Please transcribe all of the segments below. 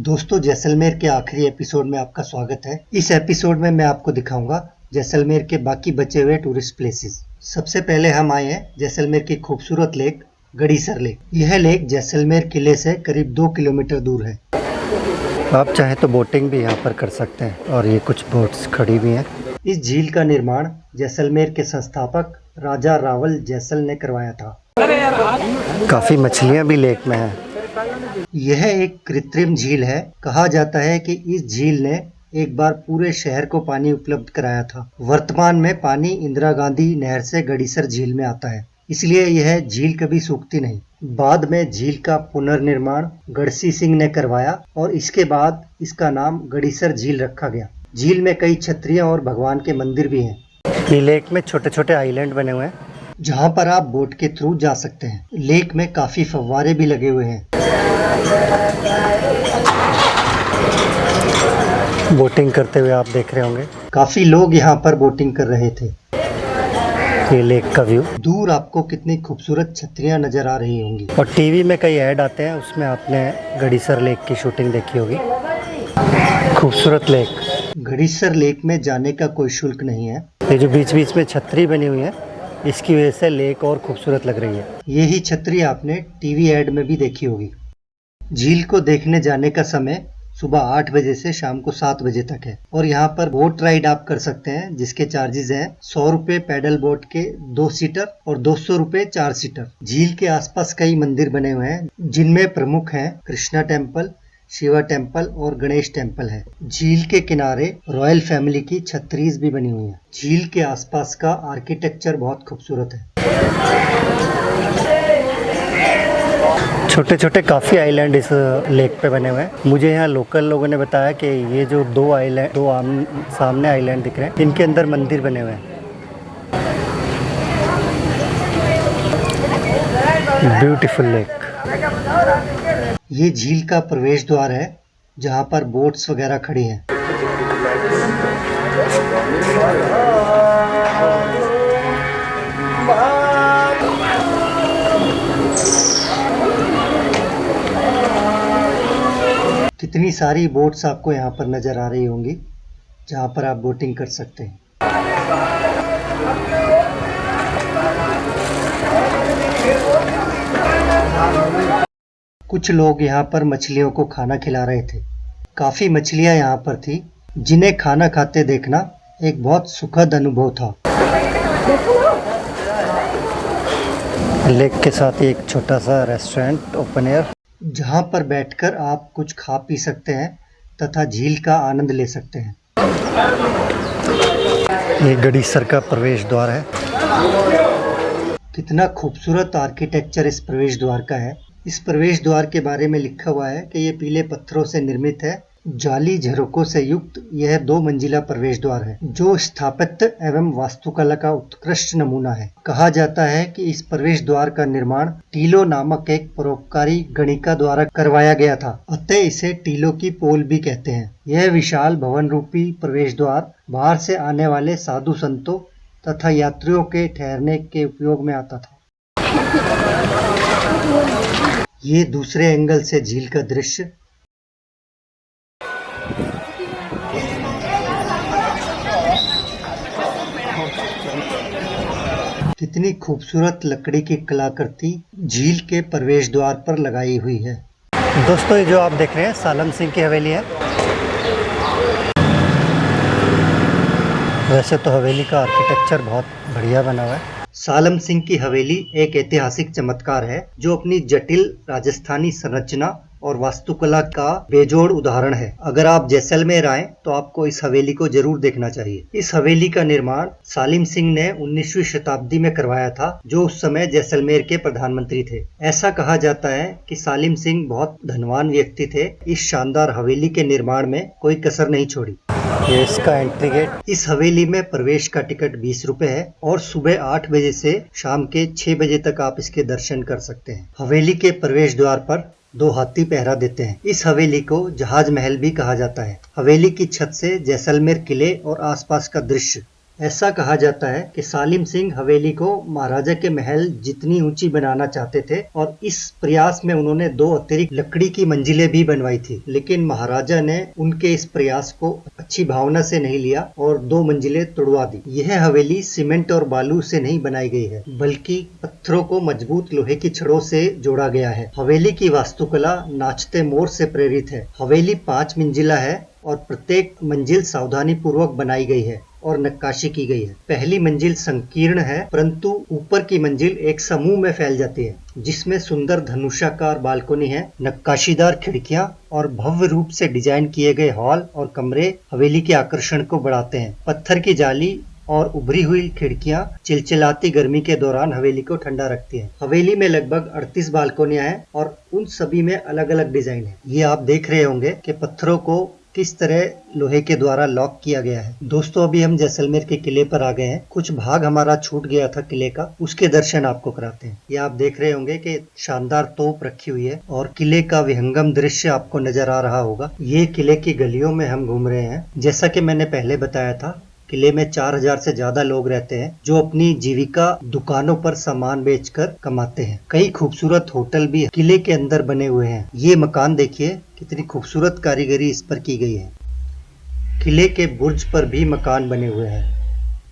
दोस्तों, जैसलमेर के आखिरी एपिसोड में आपका स्वागत है। इस एपिसोड में मैं आपको दिखाऊंगा जैसलमेर के बाकी बचे हुए टूरिस्ट प्लेसेस। सबसे पहले हम आए हैं जैसलमेर की खूबसूरत लेक गड़ीसर लेक। यह लेक जैसलमेर किले से करीब 2 किलोमीटर दूर है। आप चाहे तो बोटिंग भी यहाँ पर कर सकते हैं और ये कुछ बोट्स खड़ी भी हैं। इस झील का निर्माण जैसलमेर के संस्थापक राजा रावल जैसल ने करवाया था। काफी मछलियाँ भी लेक में हैं। यह एक कृत्रिम झील है। कहा जाता है कि इस झील ने एक बार पूरे शहर को पानी उपलब्ध कराया था। वर्तमान में पानी इंदिरा गांधी नहर से गड़ीसर झील में आता है, इसलिए यह झील कभी सूखती नहीं। बाद में झील का पुनर्निर्माण गढ़सी सिंह ने करवाया और इसके बाद इसका नाम गड़ीसर झील रखा गया। झील में कई छतरियां और भगवान के मंदिर भी हैं। ये लेक में छोटे छोटे आइलैंड बने हुए हैं जहाँ पर आप बोट के थ्रू जा सकते हैं। लेक में काफी फव्वारे भी लगे हुए हैं। बोटिंग करते हुए आप देख रहे होंगे, काफी लोग यहाँ पर बोटिंग कर रहे थे। ये लेक का व्यू। दूर आपको कितनी खूबसूरत छतरियां नजर आ रही होंगी और टीवी में कई ऐड आते हैं, उसमें आपने गड़ीसर लेक की शूटिंग देखी होगी। खूबसूरत लेक। गड़ीसर लेक में जाने का कोई शुल्क नहीं है। ये जो बीच बीच में छतरी बनी हुई है, इसकी वजह से लेक और खूबसूरत लग रही है। यही छतरी आपने टीवी ऐड में भी देखी होगी। झील को देखने जाने का समय सुबह 8 बजे से शाम को 7 बजे तक है और यहाँ पर बोट राइड आप कर सकते हैं, जिसके चार्जेस हैं 100 रुपए पैडल बोट के 2 सीटर और 200 रुपए 4 सीटर। झील के आसपास कई मंदिर बने हुए हैं, जिनमें प्रमुख हैं कृष्णा टेम्पल, शिवा टेम्पल और गणेश टेम्पल है। झील के किनारे रॉयल फैमिली की छतरीज भी बनी हुई है। झील के आसपास का आर्किटेक्चर बहुत खूबसूरत है। छोटे छोटे काफ़ी आइलैंड इस लेक पे बने हुए हैं। मुझे यहाँ लोकल लोगों ने बताया कि ये जो दो सामने आइलैंड दिख रहे हैं, इनके अंदर मंदिर बने हुए हैं। Beautiful lake. ये झील का प्रवेश द्वार है, जहाँ पर बोट्स वगैरह खड़ी हैं। कितनी सारी बोट्स आपको यहाँ पर नजर आ रही होंगी, जहाँ पर आप बोटिंग कर सकते हैं। कुछ लोग यहाँ पर मछलियों को खाना खिला रहे थे। काफी मछलियाँ यहाँ पर थी, जिन्हें खाना खाते देखना एक बहुत सुखद अनुभव था। लेक के साथ ही एक छोटा सा रेस्टोरेंट ओपन एयर, जहाँ पर बैठकर आप कुछ खा पी सकते हैं तथा झील का आनंद ले सकते हैं। ये गड़ीसर का प्रवेश द्वार है। कितना खूबसूरत आर्किटेक्चर इस प्रवेश द्वार का है। इस प्रवेश द्वार के बारे में लिखा हुआ है कि ये पीले पत्थरों से निर्मित है। जाली झरोकों से युक्त यह 2 मंजिला प्रवेश द्वार है, जो स्थापत्य एवं वास्तुकला का उत्कृष्ट नमूना है। कहा जाता है कि इस प्रवेश द्वार का निर्माण टीलो नामक एक परोपकारी गणिका द्वारा करवाया गया था, अतः इसे टीलो की पोल भी कहते हैं। यह विशाल भवन रूपी प्रवेश द्वार बाहर से आने वाले साधु संतों तथा यात्रियों के ठहरने के उपयोग में आता था। ये दूसरे एंगल से झील का दृश्य। कितनी खूबसूरत लकड़ी की कलाकृति झील के प्रवेश द्वार पर लगाई हुई है। दोस्तों, ये जो आप देख रहे हैं सालम सिंह की हवेली है। वैसे तो हवेली का आर्किटेक्चर बहुत बढ़िया बना हुआ है। सालम सिंह की हवेली एक ऐतिहासिक चमत्कार है, जो अपनी जटिल राजस्थानी संरचना और वास्तुकला का बेजोड़ उदाहरण है। अगर आप जैसलमेर आए तो आपको इस हवेली को जरूर देखना चाहिए। इस हवेली का निर्माण सालिम सिंह ने 19वीं शताब्दी में करवाया था, जो उस समय जैसलमेर के प्रधानमंत्री थे। ऐसा कहा जाता है कि सालिम सिंह बहुत धनवान व्यक्ति थे। इस शानदार हवेली के निर्माण में कोई कसर नहीं छोड़ी। ये इसका एंट्री गेट। इस हवेली में प्रवेश का टिकट 20 रुपए है और सुबह 8 बजे से शाम के 6 बजे तक आप इसके दर्शन कर सकते हैं। हवेली के प्रवेश द्वार पर 2 हाथी पहरा देते हैं। इस हवेली को जहाज महल भी कहा जाता है। हवेली की छत से जैसलमेर किले और आसपास का दृश्य ऐसा कहा जाता है कि सालिम सिंह हवेली को महाराजा के महल जितनी ऊंची बनाना चाहते थे और इस प्रयास में उन्होंने 2 अतिरिक्त लकड़ी की मंजिलें भी बनवाई थी, लेकिन महाराजा ने उनके इस प्रयास को अच्छी भावना से नहीं लिया और 2 मंजिलें तुड़वा दी। यह हवेली सीमेंट और बालू से नहीं बनाई गई है, बल्कि पत्थरों को मजबूत लोहे की छड़ों से जोड़ा गया है। हवेली की वास्तुकला नाचते मोर से प्रेरित है। हवेली 5 मंजिला है और प्रत्येक मंजिल सावधानी पूर्वक बनाई गई है और नक्काशी की गई है। पहली मंजिल संकीर्ण है, परंतु ऊपर की मंजिल एक समूह में फैल जाती है, जिसमें सुंदर धनुषाकार बालकोनी है, नक्काशीदार खिड़कियां और भव्य रूप से डिजाइन किए गए हॉल और कमरे हवेली के आकर्षण को बढ़ाते हैं। पत्थर की जाली और उभरी हुई खिड़कियां चिलचिलाती गर्मी के दौरान हवेली को ठंडा रखती हैं। हवेली में लगभग 38 बालकोनियां हैं और उन सभी में अलग अलग डिजाइन है। ये आप देख रहे होंगे कि पत्थरों को किस तरह लोहे के द्वारा लॉक किया गया है। दोस्तों, अभी हम जैसलमेर के किले पर आ गए हैं। कुछ भाग हमारा छूट गया था किले का, उसके दर्शन आपको कराते हैं। ये आप देख रहे होंगे कि शानदार तोप रखी हुई है और किले का विहंगम दृश्य आपको नजर आ रहा होगा। ये किले की गलियों में हम घूम रहे हैं। जैसा कि मैंने पहले बताया था, किले में 4000 से ज्यादा लोग रहते हैं जो अपनी जीविका दुकानों पर सामान बेचकर कमाते हैं। कई खूबसूरत होटल भी किले के अंदर बने हुए हैं। ये मकान देखिए, कितनी खूबसूरत कारीगरी इस पर की गई है। किले के बुर्ज पर भी मकान बने हुए हैं।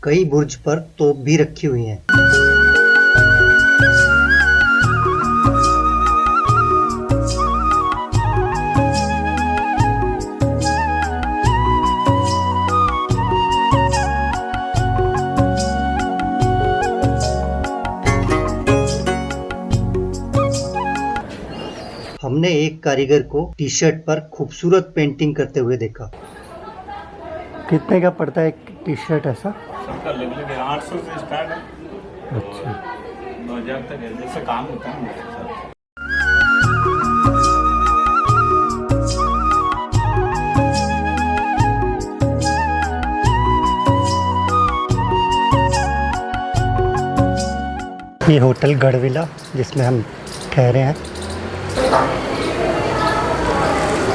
कई बुर्ज पर तोप भी रखी हुई हैं। हमने एक कारीगर को टी शर्ट पर खूबसूरत पेंटिंग करते हुए देखा। कितने का पड़ता है एक टी शर्ट ऐसा? सबका लगभग 800 से स्टार्ट है। अच्छा, 2000 तक है, जैसे काम होता है ना। ये होटल गढ़विला जिसमें हम ठहरे हैं,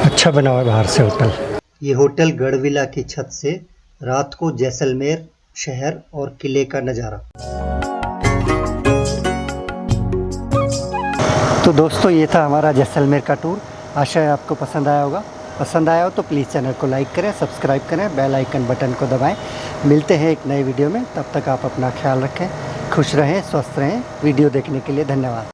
अच्छा बना हुआ है बाहर से होटल। ये होटल गढ़विला की छत से रात को जैसलमेर शहर और किले का नज़ारा। तो दोस्तों, ये था हमारा जैसलमेर का टूर। आशा है आपको पसंद आया होगा। पसंद आया हो तो प्लीज़ चैनल को लाइक करें, सब्सक्राइब करें, बेल आइकन बटन को दबाएं। मिलते हैं एक नए वीडियो में। तब तक आप अपना ख्याल रखें, खुश रहें, स्वस्थ रहें। वीडियो देखने के लिए धन्यवाद।